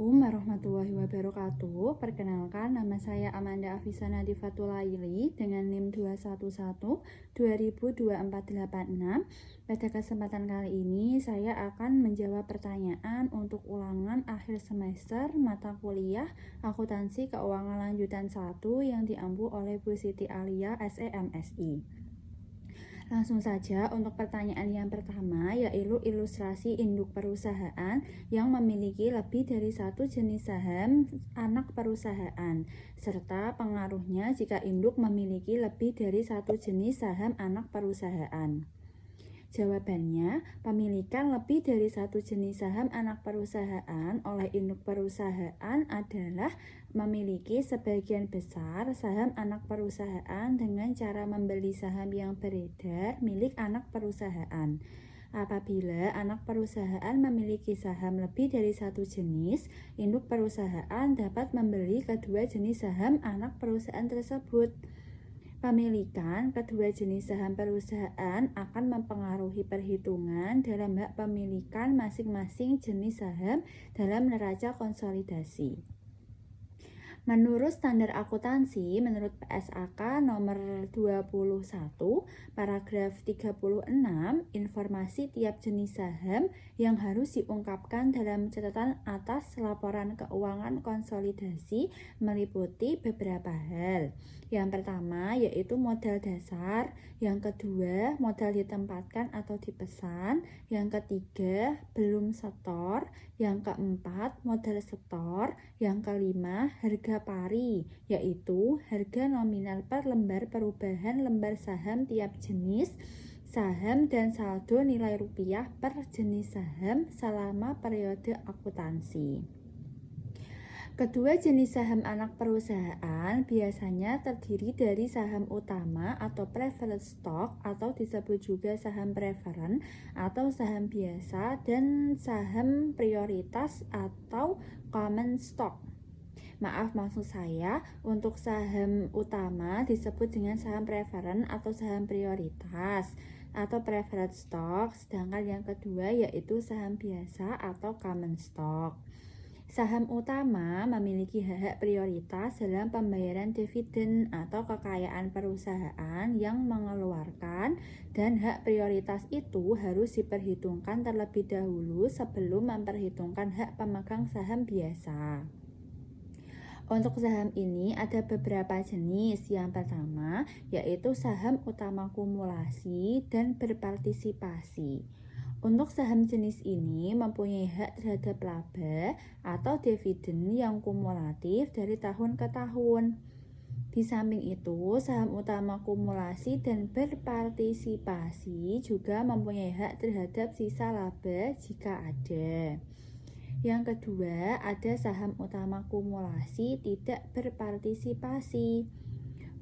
Assalamualaikum warahmatullahi wabarakatuh. Perkenalkan, nama saya Amanda Afisa Nadifatul Laili dengan NIM 211-202486. Pada kesempatan kali ini, saya akan menjawab pertanyaan untuk ulangan akhir semester mata kuliah Akuntansi Keuangan Lanjutan 1 yang diampu oleh Bu Siti Alia, SEMSI. Langsung saja untuk pertanyaan yang pertama, yaitu ilustrasi induk perusahaan yang memiliki lebih dari satu jenis saham anak perusahaan, serta pengaruhnya jika induk memiliki lebih dari satu jenis saham anak perusahaan. Jawabannya, pemilikan lebih dari satu jenis saham anak perusahaan oleh induk perusahaan adalah memiliki sebagian besar saham anak perusahaan dengan cara membeli saham yang beredar milik anak perusahaan. Apabila anak perusahaan memiliki saham lebih dari satu jenis, induk perusahaan dapat membeli kedua jenis saham anak perusahaan tersebut. Pemilikan kedua jenis saham perusahaan akan mempengaruhi perhitungan dalam hak pemilikan masing-masing jenis saham dalam neraca konsolidasi. Menurut standar akuntansi, menurut PSAK nomor 21, paragraf 36, informasi tiap jenis saham yang harus diungkapkan dalam catatan atas laporan keuangan konsolidasi meliputi beberapa hal. Yang pertama yaitu modal dasar, yang kedua modal ditempatkan atau dipesan, yang ketiga belum setor, yang keempat modal setor, yang kelima harga pari, yaitu harga nominal per lembar perubahan lembar saham tiap jenis saham dan saldo nilai rupiah per jenis saham selama periode akuntansi. Kedua jenis saham anak perusahaan biasanya terdiri dari saham utama atau preferred stock atau disebut juga saham preferen atau saham biasa dan saham prioritas atau common stock. Maaf, maksud saya untuk saham utama disebut dengan saham preferen atau saham prioritas atau preferred stock, sedangkan yang kedua yaitu saham biasa atau common stock. Saham utama memiliki hak prioritas dalam pembayaran dividen atau kekayaan perusahaan yang mengeluarkan, dan hak prioritas itu harus diperhitungkan terlebih dahulu sebelum memperhitungkan hak pemegang saham biasa. Untuk saham ini ada beberapa jenis. Yang pertama yaitu saham utama kumulasi dan berpartisipasi. Untuk saham jenis ini mempunyai hak terhadap laba atau dividen yang kumulatif dari tahun ke tahun. Di samping itu, saham utama kumulasi dan berpartisipasi juga mempunyai hak terhadap sisa laba jika ada. Yang kedua, ada saham utama kumulasi tidak berpartisipasi.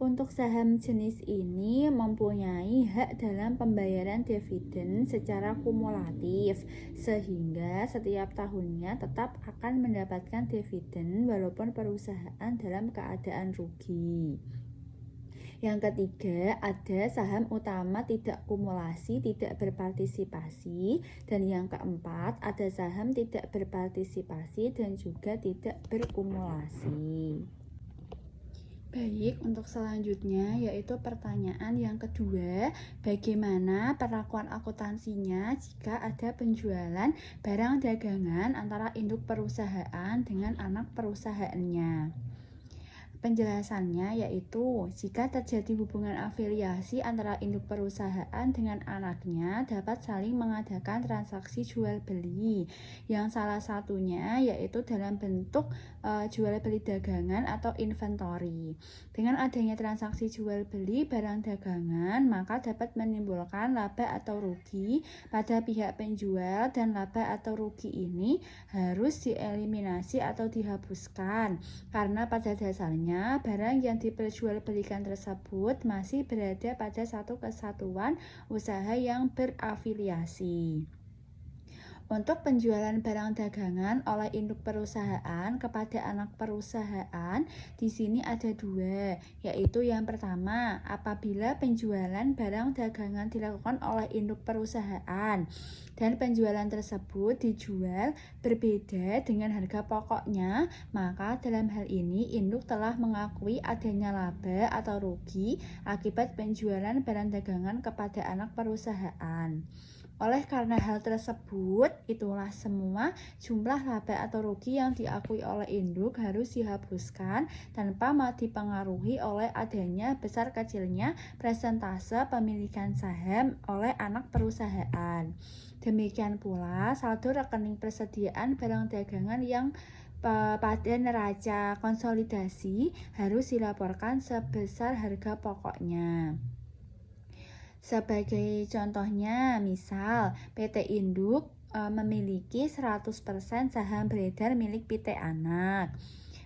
Untuk saham jenis ini mempunyai hak dalam pembayaran dividen secara kumulatif, sehingga setiap tahunnya tetap akan mendapatkan dividen walaupun perusahaan dalam keadaan rugi. Yang ketiga, ada saham utama tidak kumulasi, tidak berpartisipasi, dan yang keempat, ada saham tidak berpartisipasi dan juga tidak berkumulasi. Baik, untuk selanjutnya yaitu pertanyaan yang kedua, bagaimana perlakuan akuntansinya jika ada penjualan barang dagangan antara induk perusahaan dengan anak perusahaannya? Penjelasannya yaitu jika terjadi hubungan afiliasi antara induk perusahaan dengan anaknya dapat saling mengadakan transaksi jual beli, yang salah satunya yaitu dalam bentuk jual beli dagangan atau inventory. Dengan adanya transaksi jual beli barang dagangan, maka dapat menimbulkan laba atau rugi pada pihak penjual, dan laba atau rugi ini harus dieliminasi atau dihapuskan karena pada dasarnya barang yang diperjualbelikan tersebut masih berada pada satu kesatuan usaha yang berafiliasi. Untuk penjualan barang dagangan oleh induk perusahaan kepada anak perusahaan, di sini ada dua, yaitu yang pertama, apabila penjualan barang dagangan dilakukan oleh induk perusahaan dan penjualan tersebut dijual berbeda dengan harga pokoknya, maka dalam hal ini induk telah mengakui adanya laba atau rugi akibat penjualan barang dagangan kepada anak perusahaan. Oleh karena hal tersebut, itulah semua jumlah laba atau rugi yang diakui oleh induk harus dihapuskan tanpa dipengaruhi oleh adanya besar kecilnya persentase pemilikan saham oleh anak perusahaan. Demikian pula saldo rekening persediaan barang dagangan yang pada neraca konsolidasi harus dilaporkan sebesar harga pokoknya. Sebagai contohnya, misal PT Induk memiliki 100% saham beredar milik PT Anak.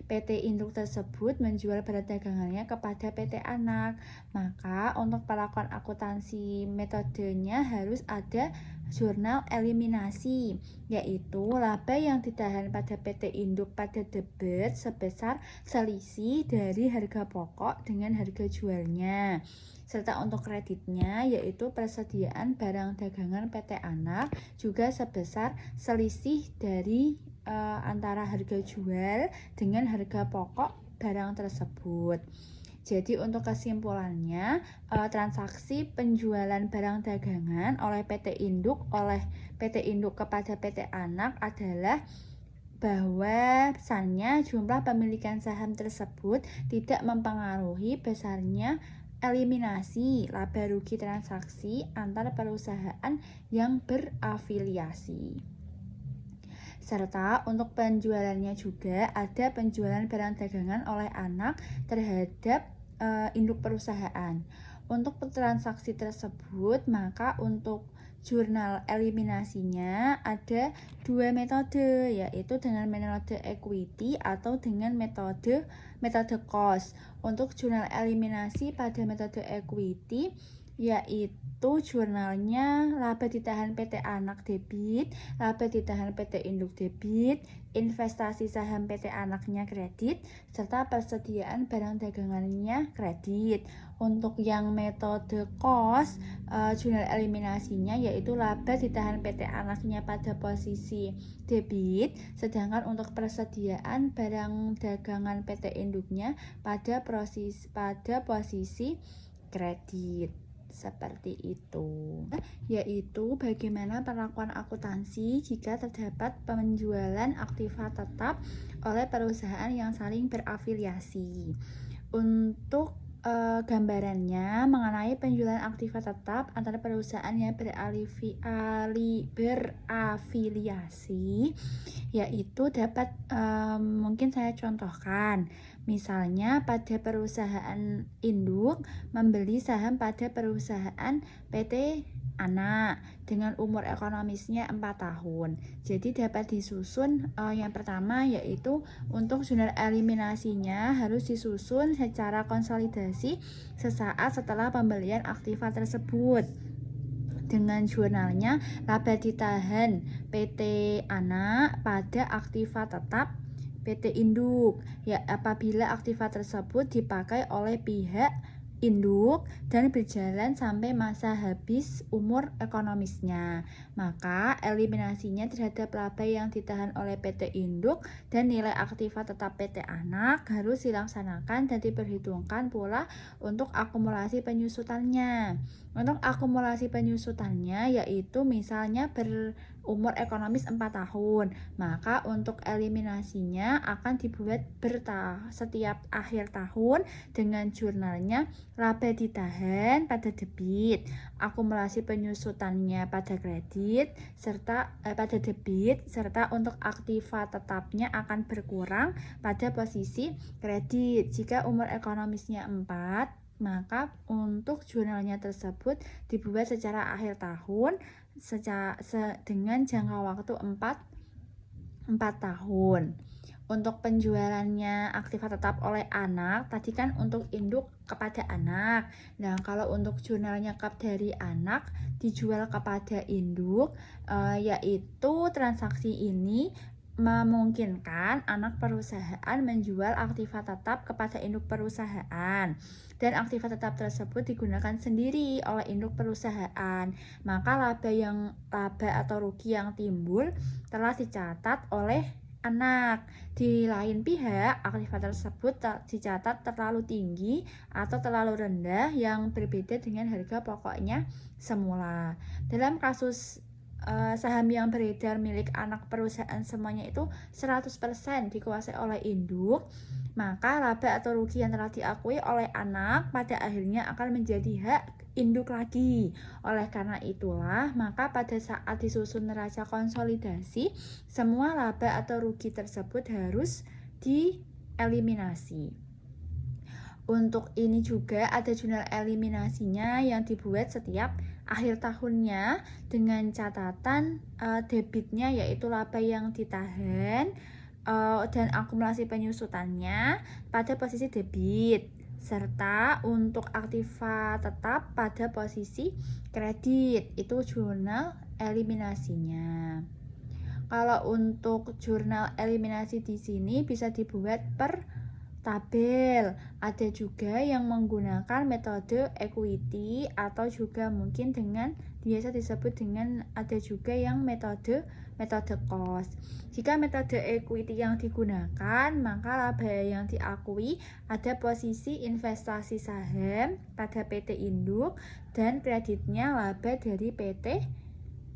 PT Induk tersebut menjual barang dagangannya kepada PT Anak. Maka untuk perlakuan akuntansi metodenya harus ada jurnal eliminasi, yaitu laba yang ditahan pada PT Induk pada debit sebesar selisih dari harga pokok dengan harga jualnya. Serta untuk kreditnya yaitu persediaan barang dagangan PT Anak juga sebesar selisih dari antara harga jual dengan harga pokok barang tersebut. Jadi untuk kesimpulannya, transaksi penjualan barang dagangan oleh PT Induk kepada PT Anak adalah bahwasannya jumlah pemilikan saham tersebut tidak mempengaruhi besarnya eliminasi laba rugi transaksi antar perusahaan yang berafiliasi. Serta untuk penjualannya juga ada penjualan barang dagangan oleh anak terhadap induk perusahaan. Untuk transaksi tersebut, maka untuk jurnal eliminasinya ada dua metode, yaitu dengan metode equity atau dengan metode cost. Untuk jurnal eliminasi pada metode equity yaitu jurnalnya laba ditahan PT Anak debit, laba ditahan PT Induk debit, investasi saham PT Anaknya kredit, serta persediaan barang dagangannya kredit. Untuk yang metode cost, jurnal eliminasinya yaitu laba ditahan PT Anaknya pada posisi debit, sedangkan untuk persediaan barang dagangan PT Induknya pada posisi kredit. Seperti itu, yaitu bagaimana perlakuan akuntansi jika terdapat penjualan aktiva tetap oleh perusahaan yang saling berafiliasi. Untuk gambarannya mengenai penjualan aktiva tetap antara perusahaan yang berafiliasi, yaitu dapat mungkin saya contohkan. Misalnya pada perusahaan induk membeli saham pada perusahaan PT Anak dengan umur ekonomisnya 4 tahun. Jadi dapat disusun yang pertama yaitu untuk jurnal eliminasinya harus disusun secara konsolidasi sesaat setelah pembelian aktiva tersebut. Dengan jurnalnya laba ditahan PT Anak pada aktiva tetap PT Induk, ya apabila aktiva tersebut dipakai oleh pihak induk dan berjalan sampai masa habis umur ekonomisnya, maka eliminasinya terhadap laba yang ditahan oleh PT Induk dan nilai aktiva tetap PT Anak harus dilaksanakan dan diperhitungkan pula untuk akumulasi penyusutannya. Untuk akumulasi penyusutannya yaitu misalnya berumur ekonomis 4 tahun, maka untuk eliminasinya akan dibuat setiap akhir tahun dengan jurnalnya laba ditahan pada debit, akumulasi penyusutannya pada kredit serta pada debit, serta untuk aktiva tetapnya akan berkurang pada posisi kredit. Jika umur ekonomisnya 4, maka untuk jurnalnya tersebut dibuat secara akhir tahun dengan jangka waktu 4 tahun. Untuk penjualannya aktiva tetap oleh anak, tadi kan untuk induk kepada anak. Nah, kalau untuk jurnal nyekap dari anak dijual kepada induk, yaitu transaksi ini memungkinkan anak perusahaan menjual aktiva tetap kepada induk perusahaan, dan aktiva tetap tersebut digunakan sendiri oleh induk perusahaan. Maka laba atau rugi yang timbul telah dicatat oleh anak. Di lain pihak, aktiva tersebut dicatat terlalu tinggi atau terlalu rendah yang berbeda dengan harga pokoknya semula. Dalam kasus saham yang beredar milik anak perusahaan semuanya itu 100% dikuasai oleh induk, maka laba atau rugi yang telah diakui oleh anak pada akhirnya akan menjadi hak induk lagi. Oleh karena itulah, maka pada saat disusun neraca konsolidasi, semua laba atau rugi tersebut harus dieliminasi. Untuk ini juga ada jurnal eliminasinya yang dibuat setiap akhir tahunnya dengan catatan debitnya yaitu laba yang ditahan dan akumulasi penyusutannya pada posisi debit, serta untuk aktiva tetap pada posisi kredit. Itu jurnal eliminasinya. Kalau untuk jurnal eliminasi di sini bisa dibuat per tabel. Ada juga yang menggunakan metode equity atau juga mungkin dengan biasa disebut dengan ada juga yang metode cost. Jika metode equity yang digunakan, maka laba yang diakui ada posisi investasi saham pada PT induk dan kreditnya laba dari PT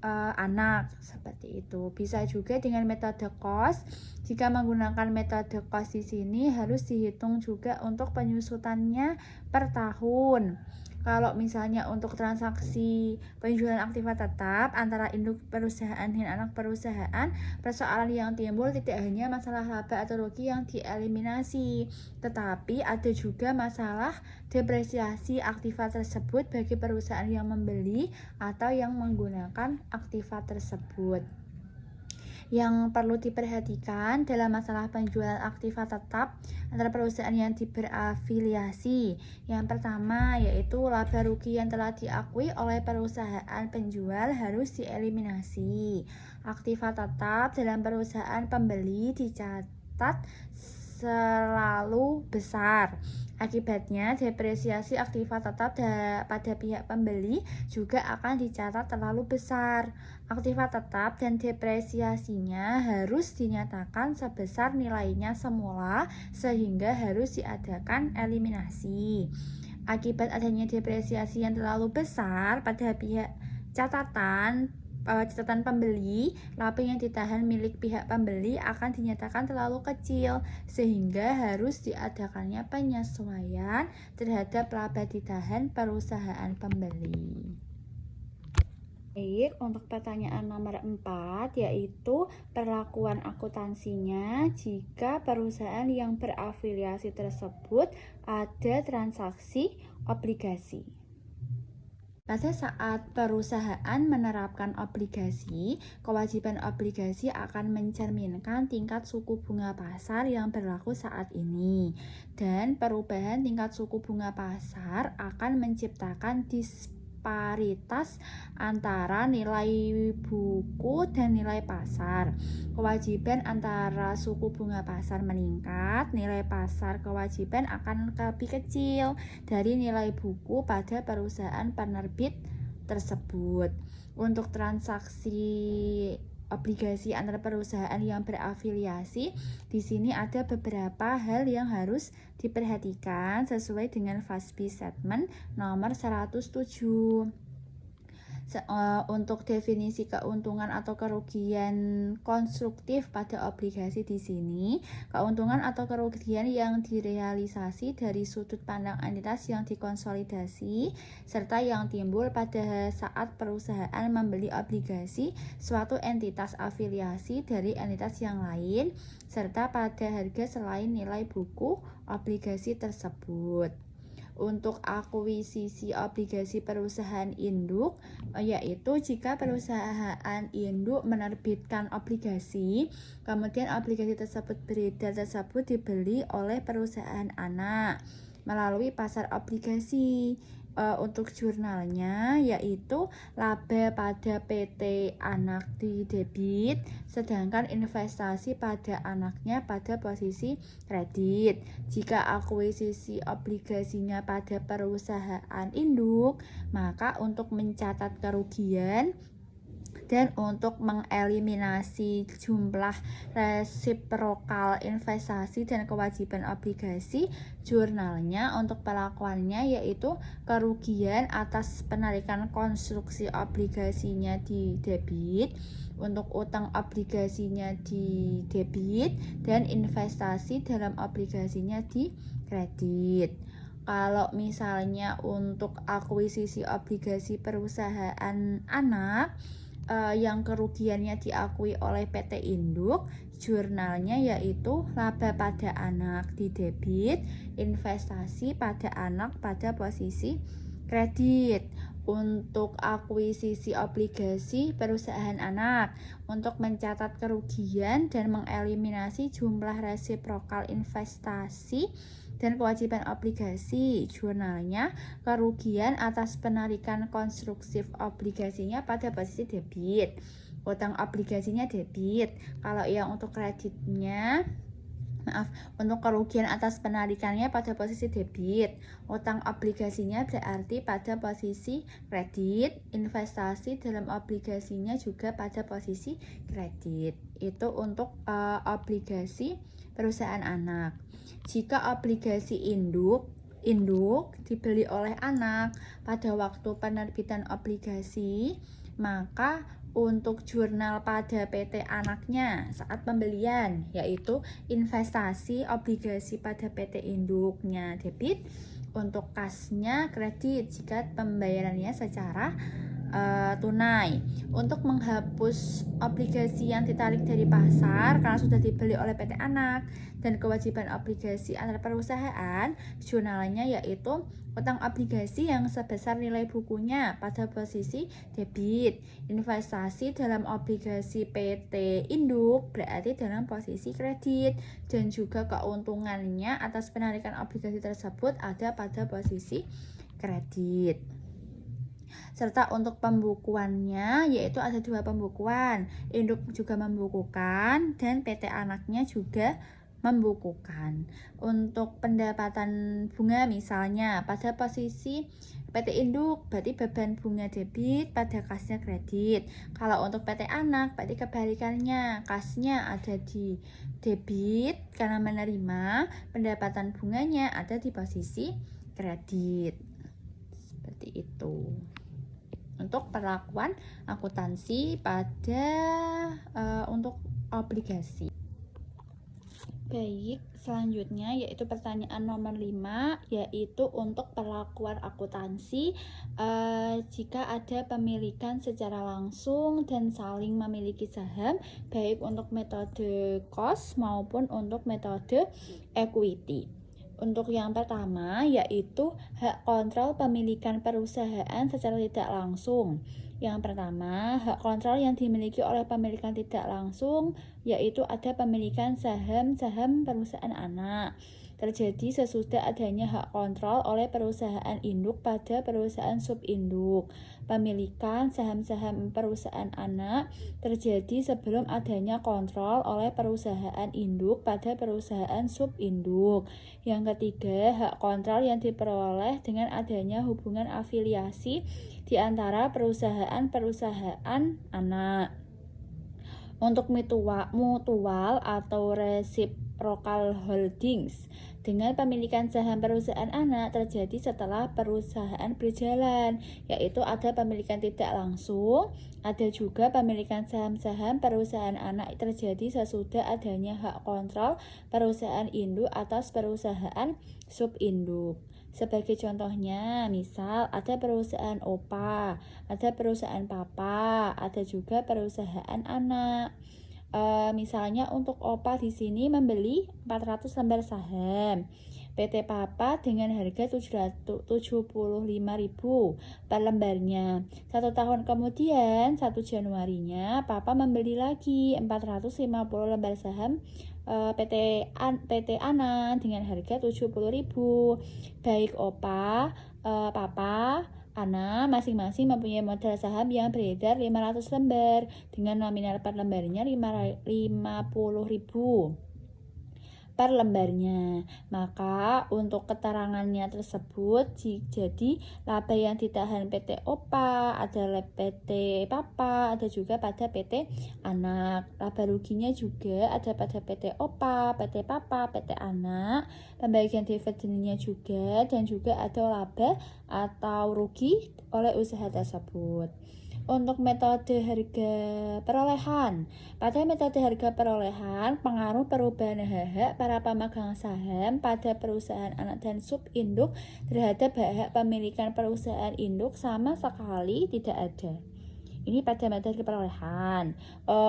anak, seperti itu. Bisa juga dengan metode cost. Jika menggunakan metode cost di sini harus dihitung juga untuk penyusutannya per tahun. Kalau misalnya untuk transaksi penjualan aktiva tetap antara induk perusahaan dan anak perusahaan, persoalan yang timbul tidak hanya masalah laba atau rugi yang dieliminasi, tetapi ada juga masalah depresiasi aktiva tersebut bagi perusahaan yang membeli atau yang menggunakan aktiva tersebut. Yang perlu diperhatikan dalam masalah penjualan aktiva tetap antara perusahaan yang berafiliasi. Yang pertama yaitu laba rugi yang telah diakui oleh perusahaan penjual harus dieliminasi. Aktiva tetap dalam perusahaan pembeli dicatat selalu besar. Akibatnya, depresiasi aktiva tetap pada pihak pembeli juga akan dicatat terlalu besar. Aktiva tetap dan depresiasinya harus dinyatakan sebesar nilainya semula sehingga harus diadakan eliminasi. Akibat adanya depresiasi yang terlalu besar pada pihak catatan pembeli, laba yang ditahan milik pihak pembeli akan dinyatakan terlalu kecil sehingga harus diadakannya penyesuaian terhadap laba ditahan perusahaan pembeli. Baik, untuk pertanyaan nomor 4 yaitu perlakuan akuntansinya jika perusahaan yang berafiliasi tersebut ada transaksi obligasi. Pada saat perusahaan menerapkan obligasi, kewajiban obligasi akan mencerminkan tingkat suku bunga pasar yang berlaku saat ini. Dan perubahan tingkat suku bunga pasar akan menciptakan disparitas antara nilai buku dan nilai pasar. Kewajiban antara suku bunga pasar meningkat, nilai pasar kewajiban akan lebih kecil dari nilai buku pada perusahaan penerbit tersebut. Untuk transaksi obligasi antara perusahaan yang berafiliasi, di sini ada beberapa hal yang harus diperhatikan sesuai dengan FASB Statement nomor 107. Untuk definisi keuntungan atau kerugian konstruktif pada obligasi di sini, keuntungan atau kerugian yang direalisasi dari sudut pandang entitas yang dikonsolidasi serta yang timbul pada saat perusahaan membeli obligasi suatu entitas afiliasi dari entitas yang lain serta pada harga selain nilai buku obligasi tersebut. Untuk akuisisi obligasi perusahaan induk, yaitu jika perusahaan induk menerbitkan obligasi, kemudian obligasi tersebut beredar tersebut dibeli oleh perusahaan anak melalui pasar obligasi. Untuk jurnalnya yaitu laba pada PT anak di debit, sedangkan investasi pada anaknya pada posisi kredit. Jika akuisisi obligasinya pada perusahaan induk, maka untuk mencatat kerugian dan untuk mengeliminasi jumlah resiprokal investasi dan kewajiban obligasi, jurnalnya untuk pelakuannya yaitu kerugian atas penarikan konstruksi obligasinya di debit, untuk utang obligasinya di debit, dan investasi dalam obligasinya di kredit. Kalau misalnya untuk akuisisi obligasi perusahaan anak yang kerugiannya diakui oleh PT induk, jurnalnya yaitu laba pada anak di debit, investasi pada anak pada posisi kredit. Untuk akuisisi obligasi perusahaan anak, untuk mencatat kerugian dan mengeliminasi jumlah resiprokal investasi dan kewajiban obligasi, jurnalnya kerugian atas penarikan konstruksi obligasinya pada posisi debit, utang obligasinya debit. Kalau yang untuk kreditnya, untuk kerugian atas penarikannya pada posisi debit, utang obligasinya berarti pada posisi kredit, investasi dalam obligasinya juga pada posisi kredit. Itu untuk obligasi perusahaan anak. Jika obligasi induk dibeli oleh anak pada waktu penerbitan obligasi, maka untuk jurnal pada PT anaknya saat pembelian yaitu investasi obligasi pada PT induknya debit, untuk kasnya kredit jika pembayarannya secara tunai. Untuk menghapus obligasi yang ditarik dari pasar karena sudah dibeli oleh PT anak dan kewajiban obligasi antar perusahaan, jurnalnya yaitu utang obligasi yang sebesar nilai bukunya pada posisi debit, investasi dalam obligasi PT induk berarti dalam posisi kredit, dan juga keuntungannya atas penarikan obligasi tersebut ada pada posisi kredit. Serta untuk pembukuannya yaitu ada 2 pembukuan, induk juga membukukan dan PT anaknya juga membukukan. Untuk pendapatan bunga misalnya pada posisi PT induk berarti beban bunga debit, pada kasnya kredit. Kalau untuk PT anak berarti kebalikannya, kasnya ada di debit karena menerima, pendapatan bunganya ada di posisi kredit. Seperti itu untuk perlakuan akuntansi pada untuk obligasi. Baik, selanjutnya yaitu pertanyaan nomor 5, yaitu untuk perlakuan akuntansi jika ada pemilikan secara langsung dan saling memiliki saham, baik untuk metode cost maupun untuk metode equity. Untuk yang pertama yaitu hak kontrol pemilikan perusahaan secara tidak langsung. Yang pertama, hak kontrol yang dimiliki oleh pemilikan tidak langsung yaitu ada pemilikan saham-saham perusahaan anak. Terjadi sesudah adanya hak kontrol oleh perusahaan induk pada perusahaan subinduk. Pemilikan saham-saham perusahaan anak terjadi sebelum adanya kontrol oleh perusahaan induk pada perusahaan subinduk. Yang ketiga, hak kontrol yang diperoleh dengan adanya hubungan afiliasi di antara perusahaan-perusahaan anak. Untuk mutual atau reciprocal holdings, dengan pemilikan saham perusahaan anak terjadi setelah perusahaan berjalan, yaitu ada pemilikan tidak langsung, ada juga pemilikan saham-saham perusahaan anak terjadi sesudah adanya hak kontrol perusahaan induk atas perusahaan subinduk. Sebagai contohnya, misal ada perusahaan opa, ada perusahaan papa, ada juga perusahaan anak. Misalnya untuk opa di sini membeli 400 lembar saham. PT Papa dengan harga 775.000 per lembarnya. 1 tahun kemudian, 1 Januarinya, Papa membeli lagi 450 lembar saham PT Anan dengan harga 70.000. Baik Papa, Ana masing-masing mempunyai modal saham yang beredar 500 lembar dengan nominal per lembarnya 50.000 per lembarnya. Maka untuk keterangannya tersebut jadi laba yang ditahan PT Opa, ada PT Papa, ada juga pada PT Anak. Laba ruginya juga ada pada PT Opa, PT Papa, PT Anak. Pembagian dividennya juga dan juga ada laba atau rugi oleh usaha tersebut. Untuk metode harga perolehan. Pada metode harga perolehan, pengaruh perubahan hak para pemegang saham pada perusahaan anak dan subinduk terhadap hak pemilikan perusahaan induk sama sekali tidak ada. Ini pada metode perolehan.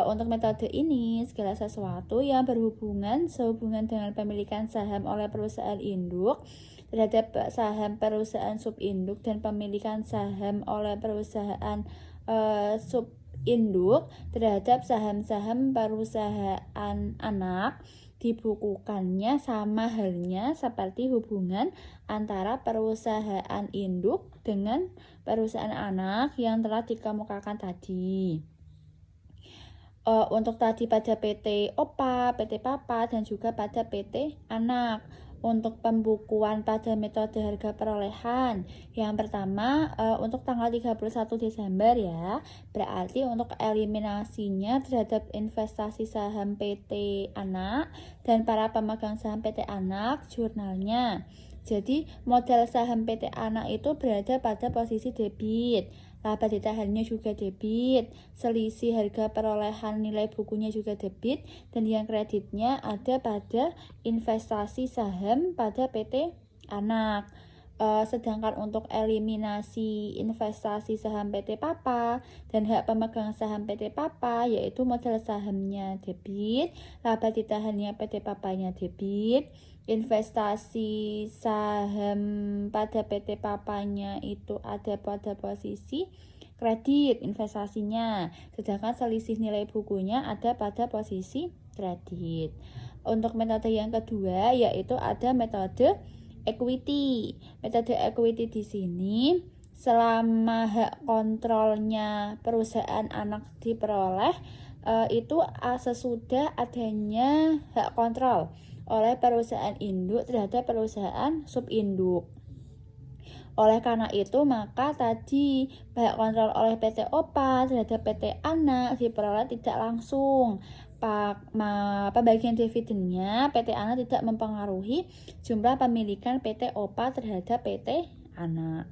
Untuk metode ini, segala sesuatu yang sehubungan dengan pemilikan saham oleh perusahaan induk terhadap saham perusahaan subinduk dan pemilikan saham oleh perusahaan subinduk terhadap saham-saham perusahaan anak dibukukannya sama halnya seperti hubungan antara perusahaan induk dengan perusahaan anak yang telah dikemukakan tadi. Untuk tadi pada PT Opa, PT Papa, dan juga pada PT Anak. Untuk pembukuan pada metode harga perolehan, yang pertama untuk tanggal 31 Desember ya, berarti untuk eliminasinya terhadap investasi saham PT Anak dan para pemegang saham PT Anak jurnalnya. Jadi modal saham PT Anak itu berada pada posisi debit, laba ditahannya juga debit, selisih harga perolehan nilai bukunya juga debit, dan yang kreditnya ada pada investasi saham pada PT Anak. Sedangkan untuk eliminasi investasi saham PT Papa dan hak pemegang saham PT Papa, yaitu modal sahamnya debit, laba ditahannya PT Papanya debit, investasi saham pada PT Papanya itu ada pada posisi kredit investasinya, sedangkan selisih nilai bukunya ada pada posisi kredit. Untuk metode yang kedua yaitu ada metode equity. Metode equity di sini selama hak kontrolnya perusahaan anak diperoleh itu sesudah adanya hak kontrol oleh perusahaan induk terhadap perusahaan subinduk. Oleh karena itu, maka tadi hak kontrol oleh PT Opa terhadap PT Anak diperoleh tidak langsung. Pembagian dividennya PT Anak tidak mempengaruhi jumlah pemilikan PT Opa terhadap PT Anak.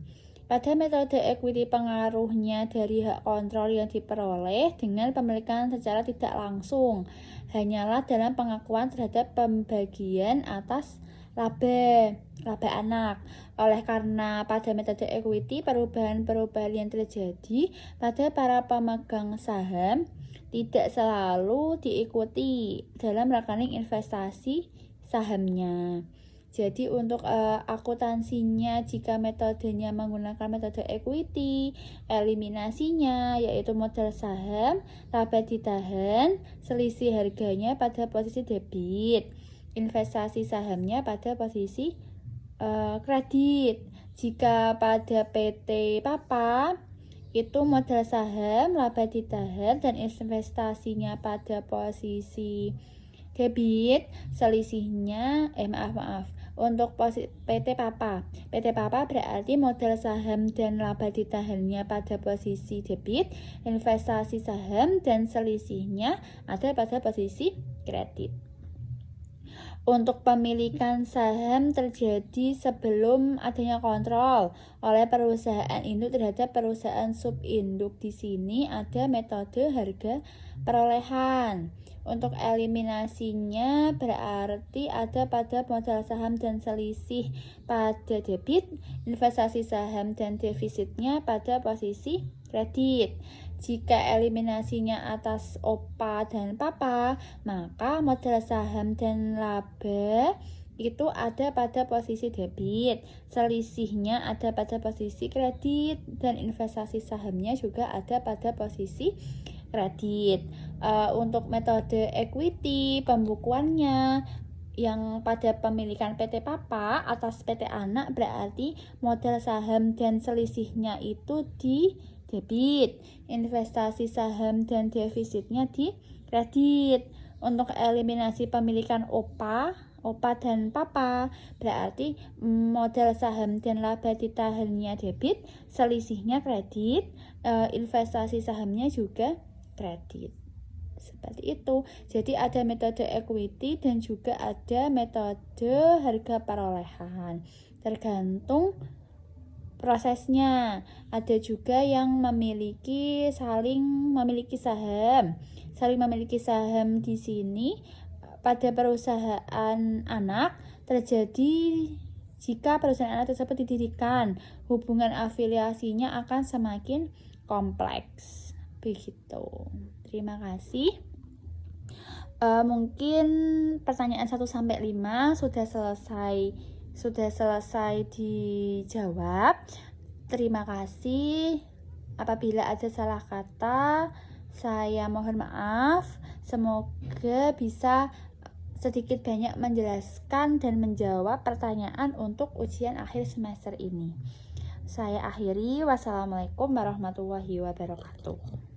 Pada metode equity, pengaruhnya dari hak kontrol yang diperoleh dengan pemilikan secara tidak langsung hanyalah dalam pengakuan terhadap pembagian atas laba anak. Oleh karena pada metode equity, perubahan-perubahan yang terjadi pada para pemegang saham tidak selalu diikuti dalam rekening investasi sahamnya. Jadi untuk akuntansinya, jika metodenya menggunakan metode equity, eliminasinya yaitu modal saham, laba ditahan, selisih harganya pada posisi debit, investasi sahamnya pada posisi kredit. Jika pada PT Papa itu modal saham, laba ditahan, dan investasinya pada posisi debit, selisihnya untuk PT Papa berarti modal saham dan laba ditahannya pada posisi debit, investasi saham dan selisihnya ada pada posisi kredit. Untuk pemilikan saham terjadi sebelum adanya kontrol oleh perusahaan induk terhadap perusahaan subinduk. Di sini ada metode harga perolehan. Untuk eliminasinya berarti ada pada modal saham dan selisih pada debit, investasi saham dan defisitnya pada posisi kredit. Jika eliminasinya atas Opa dan Papa, maka modal saham dan laba itu ada pada posisi debit, selisihnya ada pada posisi kredit, dan investasi sahamnya juga ada pada posisi kredit. Untuk metode equity, pembukuannya yang pada pemilikan PT Papa atas PT Anak berarti modal saham dan selisihnya itu di debit, investasi saham dan defisitnya di kredit. Untuk eliminasi pemilikan OPA dan Papa berarti modal saham dan laba ditahannya debit, selisihnya kredit, investasi sahamnya juga kredit. Seperti itu. Jadi ada metode equity dan juga ada metode harga perolehan. Tergantung prosesnya. Ada juga yang saling memiliki saham. Saling memiliki saham di sini pada perusahaan anak terjadi jika perusahaan anak tersebut didirikan. Hubungan afiliasinya akan semakin kompleks. Begitu. Terima kasih. Mungkin pertanyaan 1-5 sudah selesai dijawab. Terima kasih. Apabila ada salah kata, saya mohon maaf. Semoga bisa sedikit banyak menjelaskan dan menjawab pertanyaan untuk ujian akhir semester ini. Saya akhiri. Wassalamualaikum warahmatullahi wabarakatuh.